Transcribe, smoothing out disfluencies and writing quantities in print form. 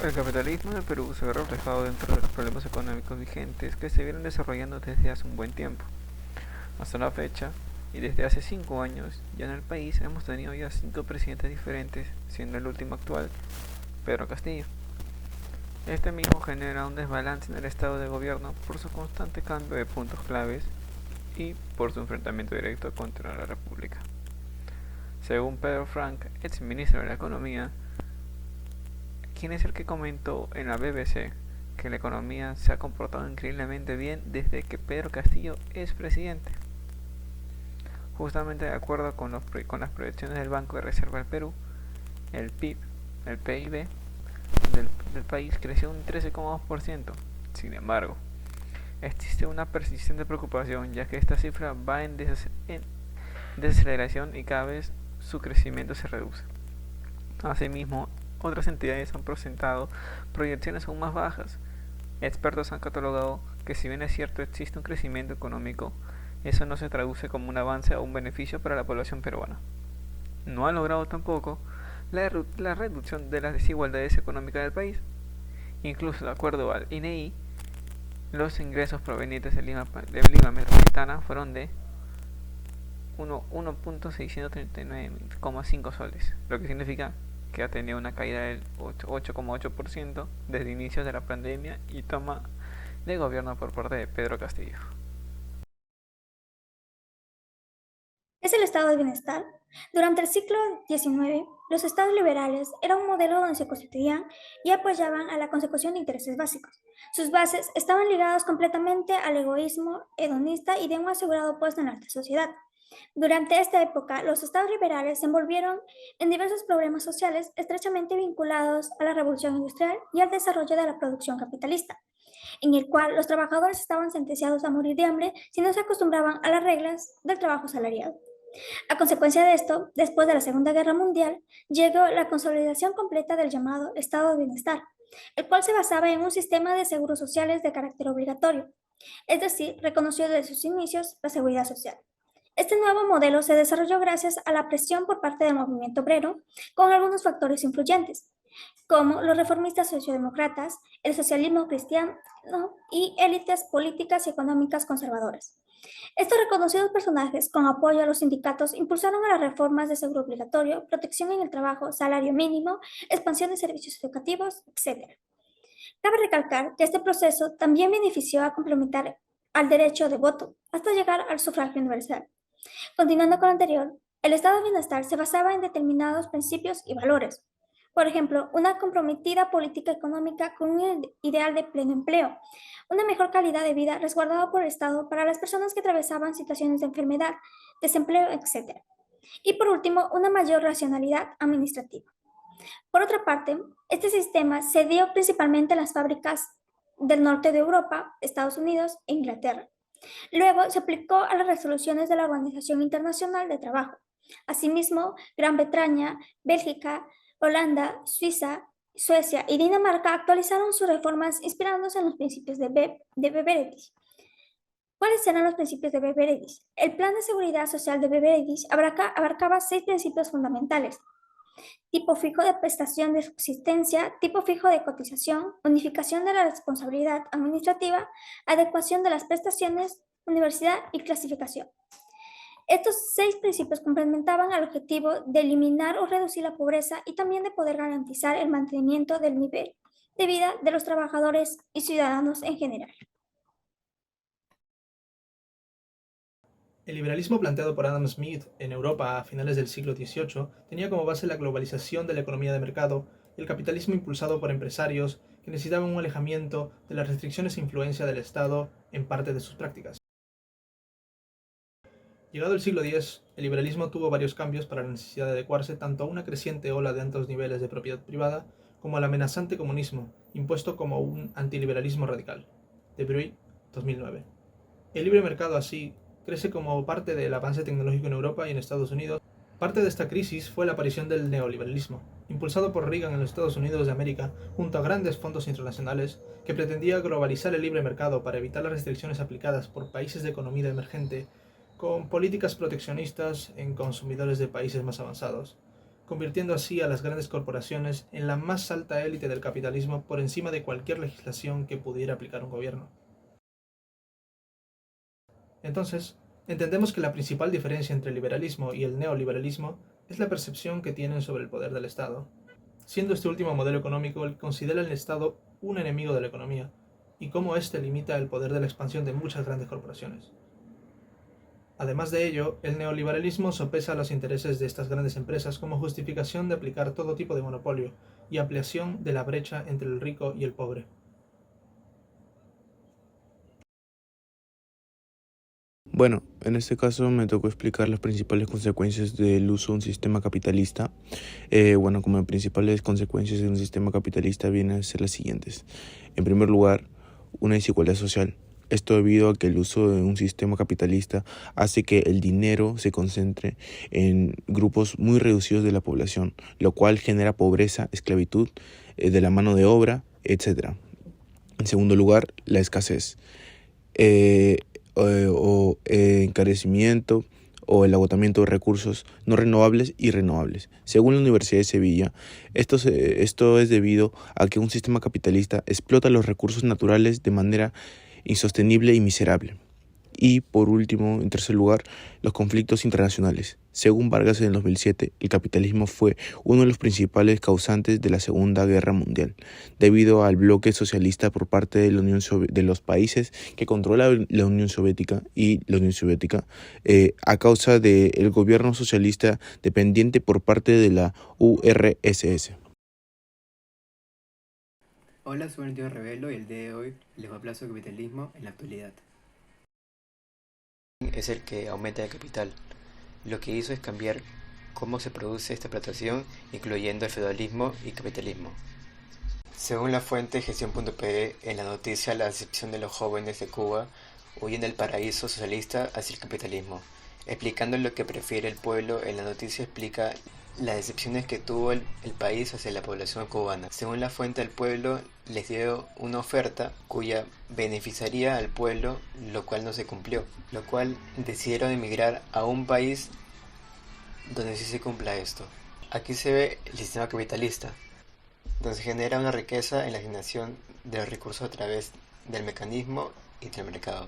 El capitalismo en el Perú se ve reflejado dentro de los problemas económicos vigentes que se vienen desarrollando desde hace un buen tiempo. Hasta la fecha, y desde hace 5 años, ya en el país hemos tenido ya 5 presidentes diferentes, siendo el último actual Pedro Castillo. Este mismo genera un desbalance en el estado de gobierno por su constante cambio de puntos claves y por su enfrentamiento directo contra la República. Según Pedro Frank, ex ministro de la Economía, quien es el que comentó en la BBC que la economía se ha comportado increíblemente bien desde que Pedro Castillo es presidente. Justamente de acuerdo con las proyecciones del Banco de Reserva del Perú, el PIB, el PIB del país creció un 13,2%. Sin embargo, existe una persistente preocupación ya que esta cifra va en desaceleración y cada vez su crecimiento se reduce. Asimismo, otras entidades han presentado proyecciones aún más bajas. Expertos han catalogado que si bien es cierto existe un crecimiento económico, eso no se traduce como un avance o un beneficio para la población peruana. No ha logrado tampoco la reducción de las desigualdades económicas del país. Incluso de acuerdo al INEI, los ingresos provenientes de Lima Metropolitana fueron de 1.639,5 soles, lo que significa que ha tenido una caída del 8,8% desde inicios de la pandemia y toma de gobierno por parte de Pedro Castillo. Es el estado de bienestar. Durante el siglo XIX, los estados liberales eran un modelo donde se constituían y apoyaban a la consecución de intereses básicos. Sus bases estaban ligadas completamente al egoísmo hedonista y de un asegurado puesto en la alta sociedad. Durante esta época, los estados liberales se envolvieron en diversos problemas sociales estrechamente vinculados a la revolución industrial y al desarrollo de la producción capitalista, en el cual los trabajadores estaban sentenciados a morir de hambre si no se acostumbraban a las reglas del trabajo salarial. A consecuencia de esto, después de la Segunda Guerra Mundial, llegó la consolidación completa del llamado Estado de Bienestar, el cual se basaba en un sistema de seguros sociales de carácter obligatorio, es decir, reconoció desde sus inicios la seguridad social. Este nuevo modelo se desarrolló gracias a la presión por parte del movimiento obrero, con algunos factores influyentes, como los reformistas socialdemócratas, el socialismo cristiano y élites políticas y económicas conservadoras. Estos reconocidos personajes, con apoyo a los sindicatos, impulsaron a las reformas de seguro obligatorio, protección en el trabajo, salario mínimo, expansión de servicios educativos, etc. Cabe recalcar que este proceso también benefició a complementar al derecho de voto hasta llegar al sufragio universal. Continuando con lo anterior, el estado de bienestar se basaba en determinados principios y valores. Por ejemplo, una comprometida política económica con un ideal de pleno empleo, una mejor calidad de vida resguardada por el Estado para las personas que atravesaban situaciones de enfermedad, desempleo, etc. Y por último, una mayor racionalidad administrativa. Por otra parte, este sistema se dio principalmente en las fábricas del norte de Europa, Estados Unidos e Inglaterra. Luego se aplicó a las resoluciones de la Organización Internacional de Trabajo. Asimismo, Gran Bretaña, Bélgica, Holanda, Suiza, Suecia y Dinamarca actualizaron sus reformas inspirándose en los principios de Beveridge. ¿Cuáles eran los principios de Beveridge? El Plan de Seguridad Social de Beveridge abarcaba 6 principios fundamentales: tipo fijo de prestación de subsistencia, tipo fijo de cotización, unificación de la responsabilidad administrativa, adecuación de las prestaciones, universidad y clasificación. Estos 6 principios complementaban al objetivo de eliminar o reducir la pobreza y también de poder garantizar el mantenimiento del nivel de vida de los trabajadores y ciudadanos en general. El liberalismo planteado por Adam Smith en Europa a finales del siglo XVIII tenía como base la globalización de la economía de mercado y el capitalismo impulsado por empresarios que necesitaban un alejamiento de las restricciones e influencia del Estado en parte de sus prácticas. Llegado el siglo X, el liberalismo tuvo varios cambios para la necesidad de adecuarse tanto a una creciente ola de altos niveles de propiedad privada como al amenazante comunismo, impuesto como un antiliberalismo radical. De Bruy, 2009. El libre mercado así crece como parte del avance tecnológico en Europa y en Estados Unidos. Parte de esta crisis fue la aparición del neoliberalismo, impulsado por Reagan en los Estados Unidos de América junto a grandes fondos internacionales, que pretendía globalizar el libre mercado para evitar las restricciones aplicadas por países de economía emergente con políticas proteccionistas en consumidores de países más avanzados. convirtiendo así a las grandes corporaciones en la más alta élite del capitalismo por encima de cualquier legislación que pudiera aplicar un gobierno. Entonces, entendemos que la principal diferencia entre el liberalismo y el neoliberalismo es la percepción que tienen sobre el poder del Estado, siendo este último modelo económico el que considera al Estado un enemigo de la economía, y cómo éste limita el poder de la expansión de muchas grandes corporaciones. Además de ello, el neoliberalismo sopesa los intereses de estas grandes empresas como justificación de aplicar todo tipo de monopolio y ampliación de la brecha entre el rico y el pobre. Bueno, en este caso me tocó explicar las principales consecuencias del uso de un sistema capitalista. Como principales consecuencias de un sistema capitalista vienen a ser las siguientes. En primer lugar, una desigualdad social. Esto debido a que el uso de un sistema capitalista hace que el dinero se concentre en grupos muy reducidos de la población, lo cual genera pobreza, esclavitud de la mano de obra, etc. En segundo lugar, la escasez. Encarecimiento o el agotamiento de recursos no renovables y renovables. Según la Universidad de Sevilla, esto es debido a que un sistema capitalista explota los recursos naturales de manera insostenible y miserable. Y por último, en tercer lugar, los conflictos internacionales. Según Vargas en el 2007, el capitalismo fue uno de los principales causantes de la Segunda Guerra Mundial, debido al bloque socialista por parte de de los países que controla la Unión Soviética a causa del gobierno socialista dependiente por parte de la URSS. Hola, soy Valentino Rebelo y el día de hoy les voy a hablar sobre capitalismo en la actualidad. Es el que aumenta el capital. Lo que hizo es cambiar cómo se produce esta explotación, incluyendo el feudalismo y capitalismo. Según la fuente gestión.pe, en la noticia la decepción de los jóvenes de Cuba huyen del paraíso socialista hacia el capitalismo. Explicando lo que prefiere el pueblo, en la noticia explica las decepciones que tuvo el país hacia la población cubana. Según la fuente, el pueblo les dio una oferta cuya beneficiaría al pueblo, lo cual no se cumplió, lo cual decidieron emigrar a un país donde sí se cumpla esto. Aquí se ve el sistema capitalista, donde se genera una riqueza en la asignación de los recursos a través del mecanismo y del mercado.